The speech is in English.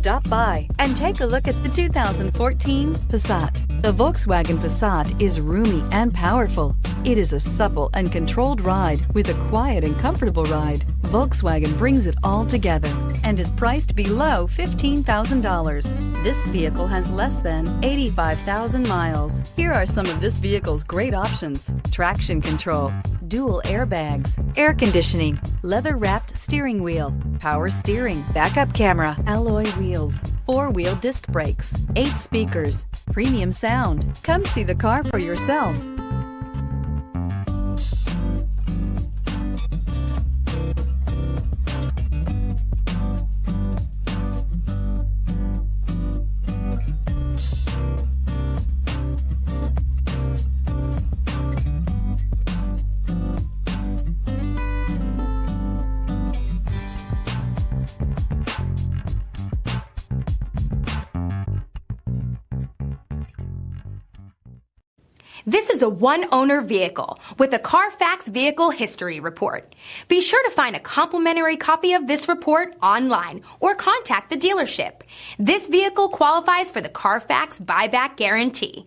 Stop by and take a look at the 2014 Passat. The Volkswagen Passat is roomy and powerful. It is a supple and controlled ride with a quiet and comfortable ride. Volkswagen brings it all together and is priced below $15,000. This vehicle has less than 85,000 miles. Here are some of this vehicle's great options: traction control, dual airbags, air conditioning, leather-wrapped steering wheel, power steering, backup camera, alloy wheels, four-wheel disc brakes, 8 speakers, premium sound. Come see the car for yourself. This is a one-owner vehicle with a Carfax Vehicle History Report. Be sure to find a complimentary copy of this report online or contact the dealership. This vehicle qualifies for the Carfax Buyback Guarantee.